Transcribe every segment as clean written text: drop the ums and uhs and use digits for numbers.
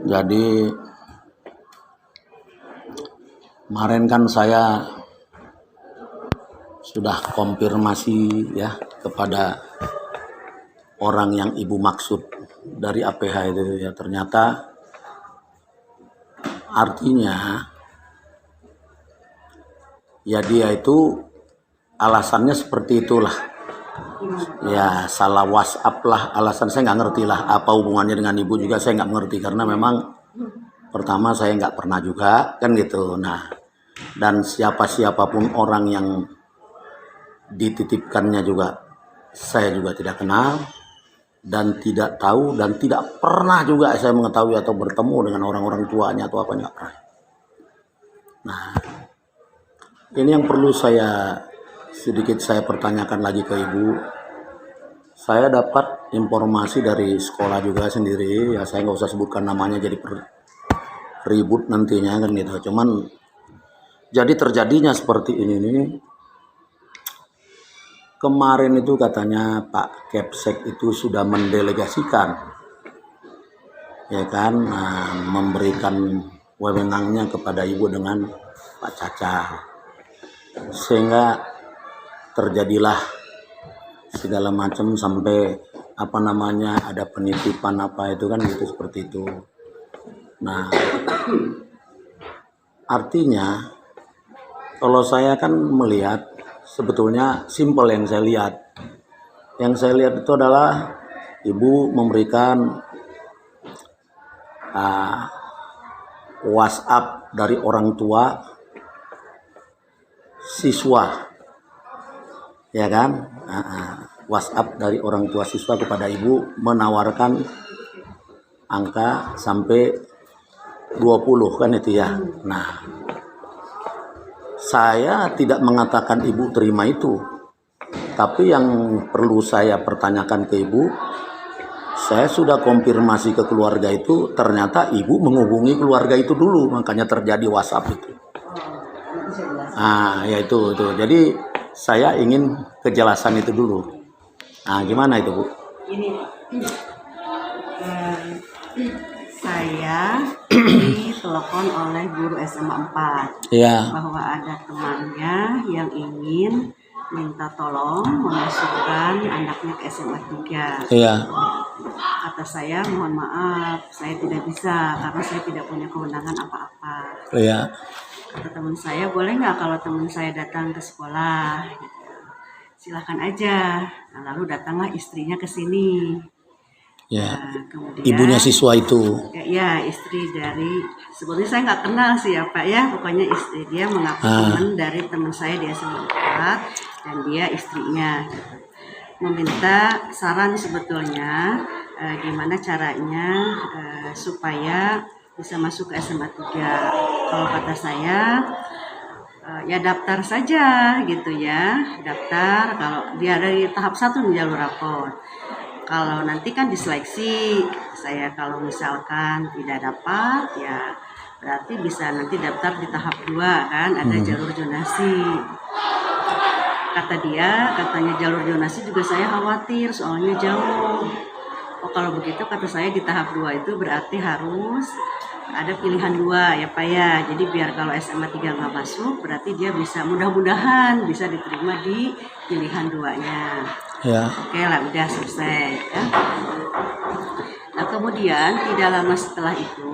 Jadi kemarin kan saya sudah konfirmasi ya kepada orang yang ibu maksud dari APH itu ya, ternyata artinya ya dia itu alasannya seperti itulah ya, salah WhatsApp lah alasan. Saya nggak ngerti lah apa hubungannya dengan ibu juga, saya nggak ngerti karena memang pertama saya nggak pernah juga kan gitu. Nah, dan siapapun orang yang dititipkannya juga saya juga tidak kenal dan tidak tahu, dan tidak pernah juga saya mengetahui atau bertemu dengan orang-orang tuanya atau apa, nggak pernah. Nah, ini yang perlu saya pertanyakan lagi ke ibu. Saya dapat informasi dari sekolah juga sendiri ya, saya nggak usah sebutkan namanya jadi ribut nantinya kan gitu. Cuman jadi terjadinya seperti ini nih. Kemarin itu katanya Pak Kepsek itu sudah mendelegasikan ya kan, memberikan wewenangnya kepada ibu dengan Pak Caca, sehingga terjadilah segala macam sampai ada penitipan apa itu kan gitu, seperti itu. Nah, artinya kalau saya kan melihat sebetulnya simpel yang saya lihat. Yang saya lihat itu adalah ibu memberikan WhatsApp dari orang tua siswa, ya kan? WhatsApp dari orang tua siswa kepada ibu menawarkan angka sampai 20 kan itu ya. Nah, saya tidak mengatakan ibu terima itu, tapi yang perlu saya pertanyakan ke ibu, saya sudah konfirmasi ke keluarga itu, ternyata ibu menghubungi keluarga itu dulu, makanya terjadi WhatsApp itu. Ya itu. Jadi saya ingin kejelasan itu dulu. Gimana itu Bu? Ini saya ditelepon oleh guru SMA 4 bahwa ada temannya yang ingin minta tolong memasukkan anaknya ke SMA 3. Kata saya, mohon maaf, saya tidak bisa karena saya tidak punya kewenangan apa-apa. Kata teman saya, boleh nggak kalau teman saya datang ke sekolah? Silakan aja. Nah, lalu datanglah istrinya ke sini. Kemudian ibunya siswa itu. Ya, istri dari, sebetulnya saya nggak kenal sih ya Pak ya. Pokoknya istri dia mengaku teman dari teman saya di SMA 4 dan dia istrinya. Meminta saran sebetulnya gimana caranya supaya bisa masuk ke SMA 3. Kalau kata saya, ya daftar saja gitu ya. Daftar kalau dia dari tahap 1 nih, jalur rapor. Kalau nanti kan diseleksi, saya kalau misalkan tidak dapat ya berarti bisa nanti daftar di tahap 2 kan, ada jalur zonasi. Katanya jalur zonasi juga saya khawatir soalnya jauh. Kalau begitu kata saya di tahap 2 itu berarti harus ada pilihan 2 ya Pak ya. Jadi biar kalau SMA 3 nggak masuk berarti dia bisa, mudah-mudahan bisa diterima di pilihan 2-nya. Oke lah, udah selesai ya. Nah kemudian tidak lama setelah itu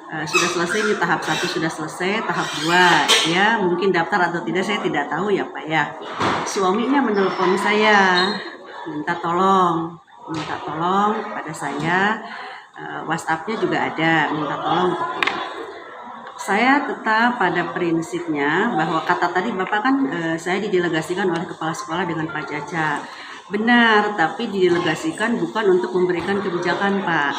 sudah selesai nih, tahap 1 sudah selesai, tahap 2 ya mungkin daftar atau tidak saya tidak tahu ya Pak ya. Suaminya menelpon saya minta tolong kepada saya, WhatsApp-nya juga ada, minta tolong. Saya tetap pada prinsipnya bahwa kata tadi Bapak kan saya didelegasikan oleh kepala sekolah dengan Pak Caca. Benar, tapi didelegasikan bukan untuk memberikan kebijakan Pak,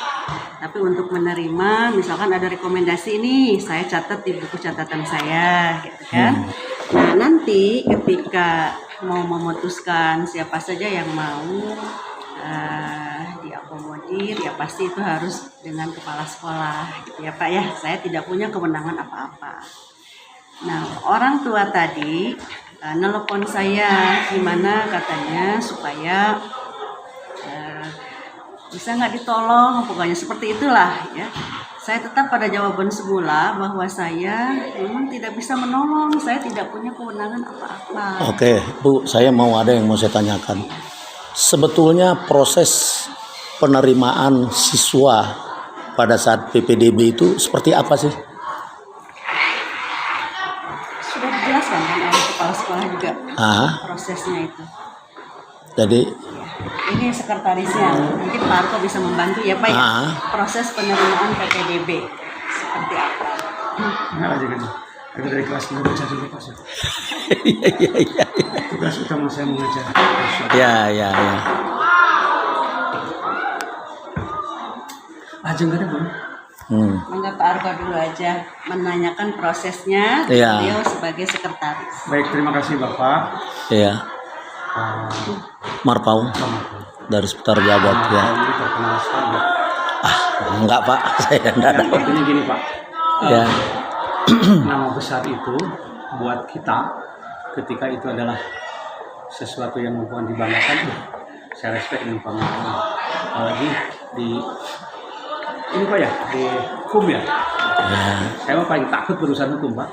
tapi untuk menerima, misalkan ada rekomendasi ini, saya catat di buku catatan saya, gitu kan. Nah nanti ketika mau memutuskan siapa saja yang mau diakomodir, ya pasti itu harus dengan kepala sekolah, gitu ya Pak ya. Saya tidak punya kewenangan apa-apa. Nah orang tua tadi nelpon saya, gimana katanya supaya bisa nggak ditolong, pokoknya seperti itulah ya. Saya tetap pada jawaban semula bahwa saya memang tidak bisa menolong, saya tidak punya kewenangan apa-apa. Oke, Bu, saya mau ada yang mau saya tanyakan. Sebetulnya proses penerimaan siswa pada saat PPDB itu seperti apa sih? Sudah dijelaskan kan oleh kepala sekolah juga prosesnya itu. Jadi Ini sekretarisnya, mungkin Pak Arko bisa membantu ya Pak ya. Proses penerimaan PPDB seperti apa? Enggak aja kan. Ada dari kelas dulu baca dulu Pak. iya. Tugas utama saya mengajar. Ya. Ajeng kan Bu? Mangga Pak Arko dulu aja menanyakan prosesnya, Iya. beliau sebagai sekretaris. Baik, terima kasih Bapak. Iya. Marpau dari seputar Jabat ya. Ini terkenal sekali. Enggak Pak, saya enggak ada. Artinya gini Pak. Ya. Nama besar itu buat kita ketika itu adalah sesuatu yang bukan dibanggakan. Saya respect dengan pengalaman. Apalagi di ini Pak ya, di hukum ya. Saya mah paling takut berurusan hukum Pak.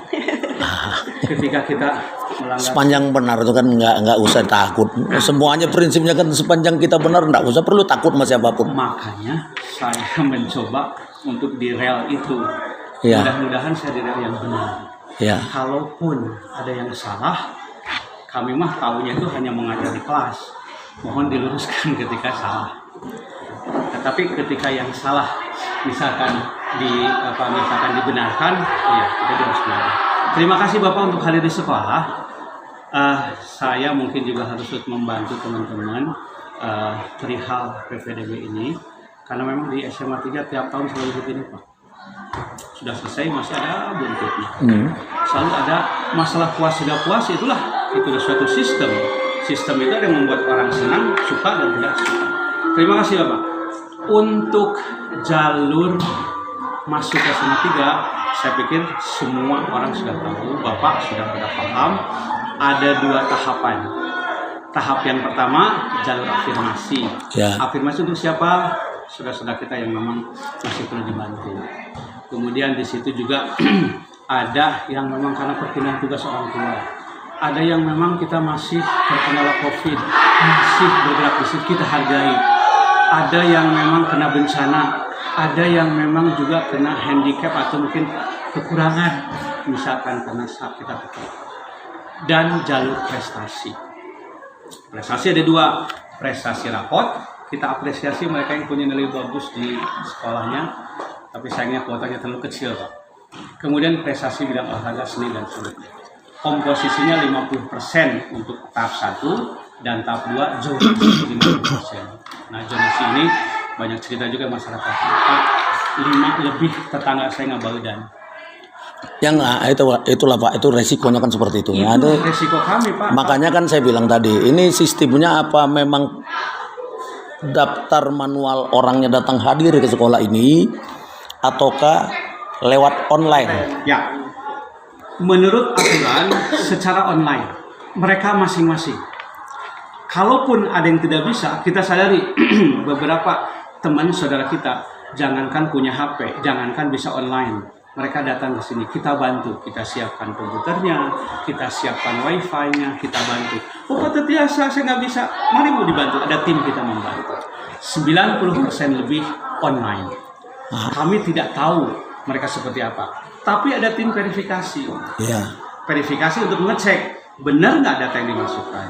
Ketika kita melanggar Sepanjang benar itu kan nggak usah takut. Semuanya prinsipnya kan sepanjang kita benar nggak usah perlu takut sama siapapun. makanya saya mencoba untuk di rel itu. Iya. Mudah-mudahan saya di rel yang benar. Ya. Kalaupun ada yang salah, kami mah tahunya itu hanya mengajar di kelas. Mohon diluruskan ketika salah. Tetapi ketika yang salah misalkan dibenarkan, ya kita harus belajar. Terima kasih Bapak untuk hadir di sekolah. Saya mungkin juga harus membantu teman-teman perihal PPDB ini karena memang di SMA 3 tiap tahun selalu begini Pak. Sudah selesai masih ada buntutnya. Selalu ada masalah puas tidak puas, itu suatu sistem. Sistem itu ada yang membuat orang senang, suka dan tidak suka. Terima kasih Bapak. Untuk jalur masuk ke SMA 3, saya pikir semua orang sudah tahu, Bapak sudah pada paham. Ada 2 tahapan. Tahap yang pertama jalur afirmasi. Ya. Afirmasi untuk siapa? Saudara-saudara kita yang memang masih perlu dibantu. Kemudian di situ juga ada yang memang karena perpindahan tugas orang tua. Ada yang memang kita masih terkena COVID, masih bergerak di situ, kita hargai. Ada yang memang kena bencana, ada yang memang juga kena handicap atau mungkin kekurangan, misalkan karena sakit atau apa. Dan jalur prestasi. Prestasi ada 2, prestasi rapot. Kita apresiasi mereka yang punya nilai bagus di sekolahnya, tapi sayangnya kuotanya terlalu kecil Pak. Kemudian prestasi bidang olahraga, seni dan sebagainya. Komposisinya 50% untuk tahap 1 dan tahap 2 zonasi 50%. Nah zonasi ini banyak cerita juga masyarakat. Pak, 5 lebih tetangga saya ngabaludan. Yang itulah Pak, itu resikonya kan seperti itu. Itu Ada resiko kami Pak. makanya kan saya bilang tadi, ini sistemnya apa memang daftar manual orangnya datang hadir ke sekolah ini ataukah lewat online? Ya, menurut aturan secara online mereka masing-masing. Kalaupun ada yang tidak bisa, kita sadari beberapa teman saudara kita jangankan punya HP, jangankan bisa online, mereka datang ke sini, kita bantu, kita siapkan komputernya, kita siapkan wifi-nya, kita bantu. Oh Pak Tetiasa, saya nggak bisa, mari mau dibantu, ada tim kita membantu. 90% lebih online. Kami tidak tahu mereka seperti apa, tapi ada tim verifikasi. Ya. Verifikasi untuk ngecek benar nggak data yang dimasukkan,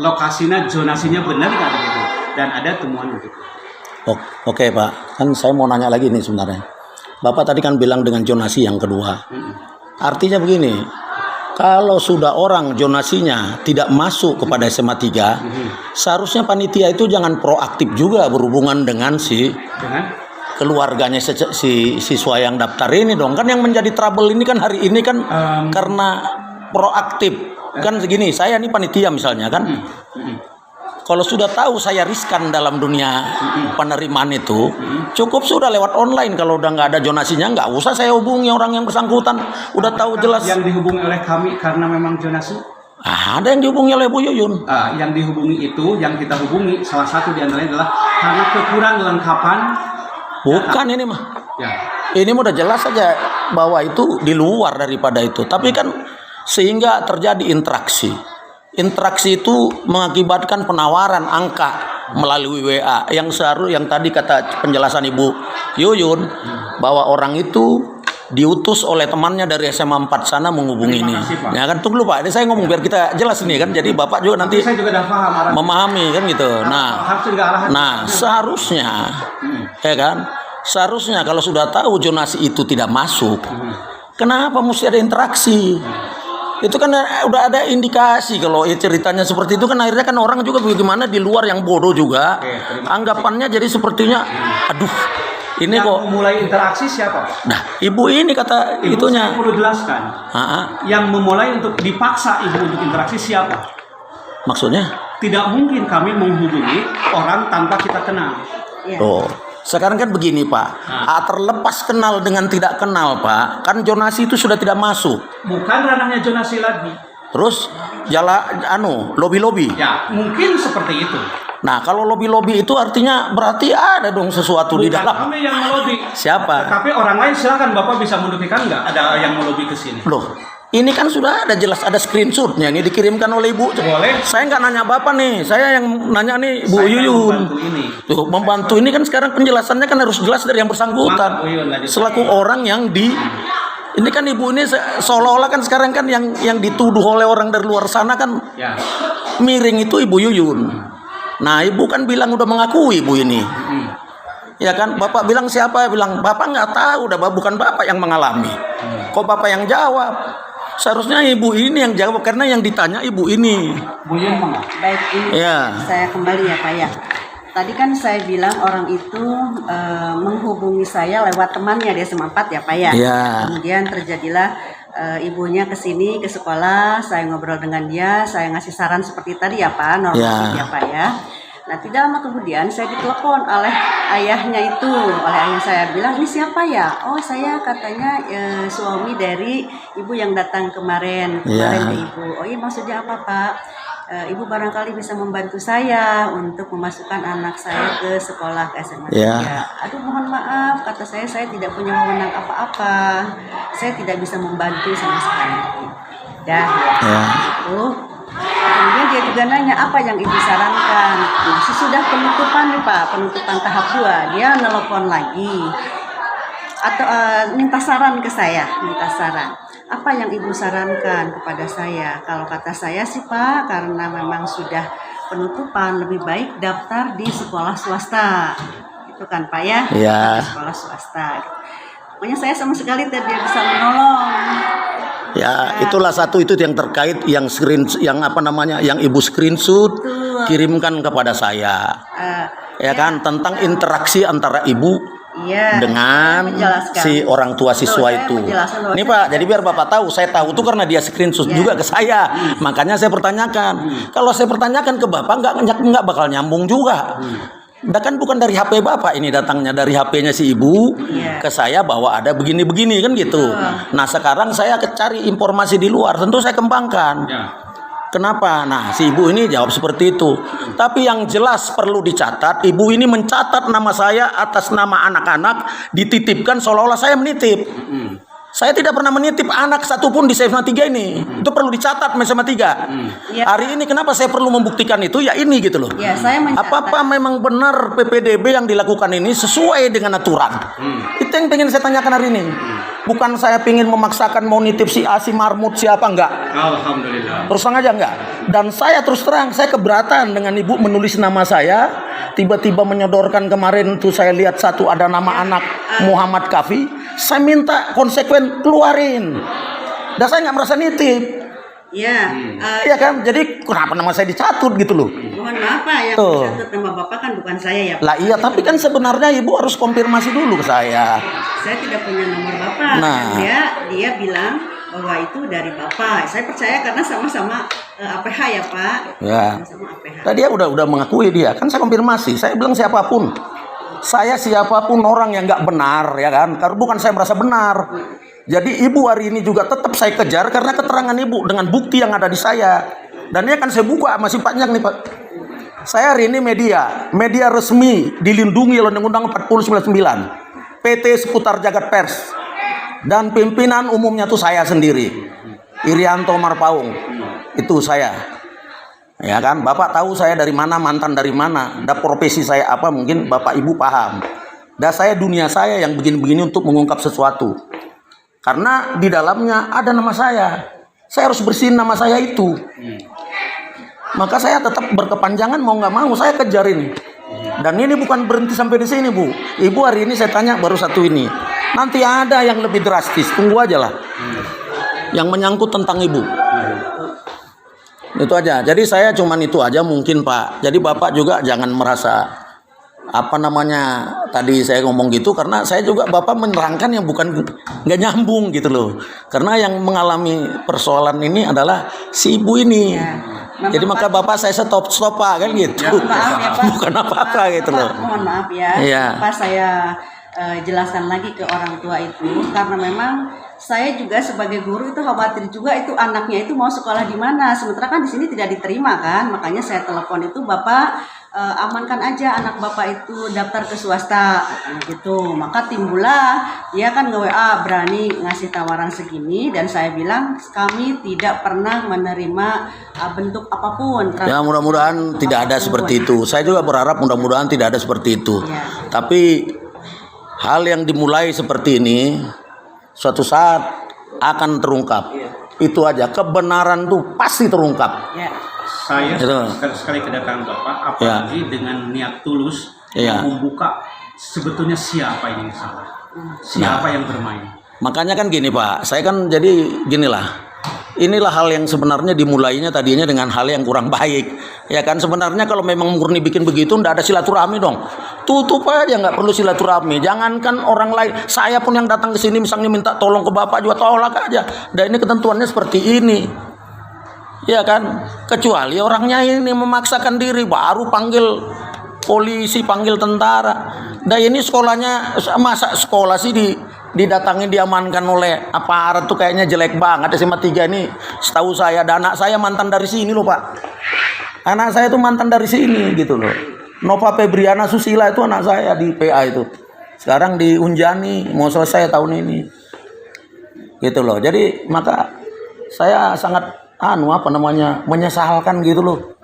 lokasinya, zonasinya benar nggak begitu, dan ada temuan begitu. Oke Pak, kan saya mau nanya lagi nih sebenarnya. Bapak tadi kan bilang dengan zonasi yang kedua. Artinya begini, kalau sudah orang zonasinya tidak masuk kepada SMA 3, seharusnya panitia itu jangan proaktif juga berhubungan dengan keluarganya si siswa yang daftar ini dong. Kan yang menjadi trouble ini kan hari ini kan karena proaktif. Kan segini, saya nih panitia misalnya kan. Kalau sudah tahu saya riskan dalam dunia penerimaan itu, cukup sudah lewat online. Kalau udah nggak ada zonasinya, nggak usah saya hubungi orang yang bersangkutan. Udah tahu jelas. Yang dihubungi oleh kami karena memang zonasi? Ada yang dihubungi oleh Bu Yuyun. Yang dihubungi itu, yang kita hubungi, salah satu diantaranya adalah karena kekurangan lengkapan. Bukan ini mah. Ya, Ini udah jelas saja bahwa itu di luar daripada itu. Tapi kan sehingga terjadi interaksi. Interaksi itu mengakibatkan penawaran angka melalui WA yang tadi kata penjelasan Ibu Yuyun bahwa orang itu diutus oleh temannya dari SMA 4 sana menghubungi ini. Terima kasih, Pak. Ya kan tunggu dulu Pak, ini saya ngomong biar kita jelas ini kan. Jadi Bapak juga nanti Saya juga udah paham arahnya. memahami kan gitu. Harus juga arahan. Nah, seharusnya ya kan? Seharusnya kalau sudah tahu zonasi itu tidak masuk, kenapa mesti ada interaksi? Itu kan udah ada indikasi kalau ceritanya seperti itu kan akhirnya kan orang juga bagaimana di luar yang bodoh juga Oke, terima anggapannya jadi sepertinya aduh ini yang kok memulai interaksi siapa, Pak? nah ibu ini kata Ibu, itunya saya perlu jelaskan. Yang memulai untuk dipaksa ibu untuk interaksi siapa? maksudnya Tidak mungkin kami menghubungi orang tanpa kita kenal. Ya. oh sekarang kan begini Pak terlepas kenal dengan tidak kenal Pak kan zonasi itu sudah tidak masuk Bukan ranahnya zonasi lagi. terus lobi-lobi. Ya, mungkin seperti itu. Nah, kalau lobi-lobi itu artinya berarti ada dong sesuatu di Bukan dalam. kami yang melobi. Siapa? Tapi orang lain silakan Bapak bisa membuktikan nggak ada yang melobi ke sini. Loh, ini kan sudah ada jelas ada screenshotnya ini dikirimkan oleh Ibu. Boleh. Saya nggak nanya Bapak nih, saya yang nanya nih Bu Saya yang Yuyun. membantu ini. Tuh, membantu ini kan sekarang penjelasannya kan harus jelas dari yang bersangkutan. Mantap, Bu Yuyun, lanjut. Selaku orang yang ini kan Ibu ini seolah-olah kan sekarang kan yang dituduh oleh orang dari luar sana kan Ya. miring itu Ibu Yuyun. Nah, Ibu kan bilang udah mengakui Ibu ini. Ya kan, Bapak bilang siapa? Bilang Bapak nggak tahu, udah bukan Bapak yang mengalami. Kok Bapak yang jawab? Seharusnya Ibu ini yang jawab karena yang ditanya Ibu ini. Bu Yuyun mana? Baik, ini Ya. saya kembali ya Pak ya. Tadi kan saya bilang orang itu menghubungi saya lewat temannya di SMA 4 ya Pak ya. Ya. Kemudian terjadilah ibunya ke sini ke sekolah, saya ngobrol dengan dia, saya ngasih saran seperti tadi ya Pak, normatif Ya. ya Pak ya. Nah tidak lama kemudian saya ditelepon oleh ayahnya itu, oleh ayah saya bilang ini siapa ya? Oh saya katanya suami dari ibu yang datang kemarin Ya. ke ibu. Oh iya maksudnya apa Pak? Ibu barangkali bisa membantu saya untuk memasukkan anak saya ke sekolah ke SMA 3. Ya. Aduh mohon maaf, kata saya tidak punya wewenang apa-apa. Saya tidak bisa membantu sama sekali. Dah Ya. itu. Kemudian dia juga nanya apa yang ibu sarankan. Nah, sesudah penutupan nih Pak, penutupan tahap 2, dia nelpon lagi atau minta saran ke saya, minta saran. Apa yang ibu sarankan kepada saya? Kalau kata saya sih Pak, karena memang sudah penutupan, lebih baik daftar di sekolah swasta. Itu kan Pak ya? Ya. Di sekolah swasta. Pokoknya saya sama sekali tidak bisa menolong. Ya, itulah satu itu yang terkait yang Ibu screenshot Betul. kirimkan kepada saya. Ya kan tentang interaksi antara Ibu Iya, dengan saya menjelaskan. si orang tua siswa Betul, saya itu. menjelaskan bahwa Ini saya- Pak, jadi biar Bapak tahu, saya tahu tuh karena dia screenshot Ya. juga ke saya. Makanya saya pertanyakan. Kalau saya pertanyakan ke Bapak nggak bakal nyambung juga. Dah kan bukan dari HP Bapak ini datangnya dari HP-nya si Ibu Iya. ke saya bahwa ada begini-begini kan gitu. Nah, sekarang saya cari informasi di luar, tentu saya kembangkan. Ya. Kenapa? Nah, si ibu ini jawab seperti itu. Tapi yang jelas perlu dicatat, ibu ini mencatat nama saya atas nama anak-anak, dititipkan seolah-olah saya menitip. Saya tidak pernah menitip anak satupun di SMA 3 ini. Itu perlu dicatat SMA 3. Iya. Hari ini kenapa saya perlu membuktikan itu? Ya ini gitu loh. Ya, saya mencatat. Apa memang benar PPDB yang dilakukan ini sesuai dengan aturan? Itu yang pengen saya tanyakan hari ini. Bukan saya pengen memaksakan mau nitip si A, si Marmut, siapa enggak. Alhamdulillah. Terus terang aja enggak. Dan saya terus terang, saya keberatan dengan ibu menulis nama saya. Tiba-tiba menyodorkan kemarin tuh saya lihat satu ada nama anak Muhammad Kafi. Saya minta konsekuen keluarin. Dan saya nggak merasa nitip. Iya, Iya kan? Jadi kenapa nama saya dicatut gitu loh. mohon maaf Pak, yang Tuh. mencatat nama Bapak kan bukan saya ya Pak. Lah iya, tapi kan sebenarnya ibu harus konfirmasi dulu ke saya. Saya tidak punya nomor Bapak. Nah. Dan dia bilang bahwa itu dari Bapak. Saya percaya karena sama-sama APH ya Pak. Ya. Sama-sama APH. Tadi dia udah mengakui dia. Kan saya konfirmasi. Saya bilang siapapun. Saya siapapun orang yang nggak benar ya kan. Karena bukan saya merasa benar. Jadi ibu hari ini juga tetap saya kejar karena keterangan ibu dengan bukti yang ada di saya. Dan ini akan saya buka masih banyak nih Pak. Saya hari ini media resmi dilindungi oleh Undang-Undang 4099. PT seputar jagat pers. Dan pimpinan umumnya tuh saya sendiri, Irianto Marpaung. Itu saya. Ya kan, Bapak tahu saya dari mana, mantan dari mana, dan profesi saya apa, mungkin Bapak Ibu paham. Dan saya dunia saya yang begini-begini untuk mengungkap sesuatu. Karena di dalamnya ada nama saya. Saya harus bersihin nama saya itu. Maka saya tetap berkepanjangan mau nggak mau saya kejar ini. Dan ini bukan berhenti sampai di sini, Bu. Ibu hari ini saya tanya baru satu ini. Nanti ada yang lebih drastis, tunggu aja lah. Yang menyangkut tentang Ibu. Itu aja. Jadi saya cuman itu aja mungkin, Pak. Jadi Bapak juga jangan merasa tadi saya ngomong gitu karena saya juga Bapak menerangkan yang bukan nggak nyambung gitu loh. Karena yang mengalami persoalan ini adalah si Ibu ini. Ya. Jadi maka Bapak saya stop Pak kan gitu. Maaf ya, Pak. Bukan apa-apa gitu loh. Mohon maaf ya. Iya. Pak saya jelaskan lagi ke orang tua itu karena memang saya juga sebagai guru itu khawatir juga itu anaknya itu mau sekolah di mana. Sementara kan di sini tidak diterima kan. Makanya saya telepon itu Bapak amankan aja anak Bapak itu daftar ke swasta gitu. Maka timbullah dia kan nge-WA berani ngasih tawaran segini dan saya bilang kami tidak pernah menerima bentuk apapun. Ya mudah-mudahan tidak ada seperti itu. Saya juga berharap mudah-mudahan tidak ada seperti itu. Ya. Tapi hal yang dimulai seperti ini suatu saat akan terungkap. Itu aja, kebenaran tuh pasti terungkap. Ya. Saya Itu. sekali kedatangan Bapak, apalagi dengan niat tulus Iya. membuka sebetulnya siapa yang salah, siapa yang bermain. Makanya kan gini Pak, saya kan jadi ginilah. Inilah hal yang sebenarnya dimulainya tadinya dengan hal yang kurang baik. Ya kan sebenarnya kalau memang murni bikin begitu ndak ada silaturahmi dong. Tutup aja, nggak perlu silaturahmi. Jangankan orang lain, saya pun yang datang ke sini misalnya minta tolong ke Bapak juga tolak aja. Dan ini ketentuannya seperti ini. Ya kan, kecuali orangnya ini memaksakan diri baru panggil polisi, panggil tentara. Dan ini sekolahnya masa sekolah sih didatangi diamankan oleh aparat tuh kayaknya jelek banget. SMA 3 ini setahu saya, dan anak saya mantan dari sini loh Pak. Anak saya tuh mantan dari sini gitu loh. Nova Febriana Susila itu anak saya di PA itu. Sekarang di Unjani mau selesai tahun ini. Gitu loh. Jadi maka saya sangat menyesalkan gitu loh.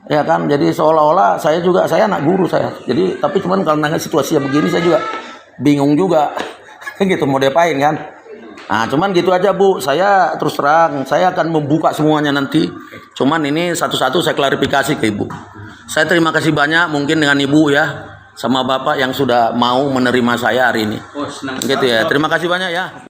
Ya kan, jadi seolah-olah saya anak guru saya. Jadi tapi cuman kalau nanya situasinya begini saya juga bingung juga. Gitu mau diapain kan. Nah cuman gitu aja Bu, saya terus terang saya akan membuka semuanya nanti. Cuman ini satu-satu saya klarifikasi ke Ibu. Saya terima kasih banyak mungkin dengan Ibu ya, sama Bapak yang sudah mau menerima saya hari ini. Oh, senang Gitu ya, sekali. terima kasih banyak ya.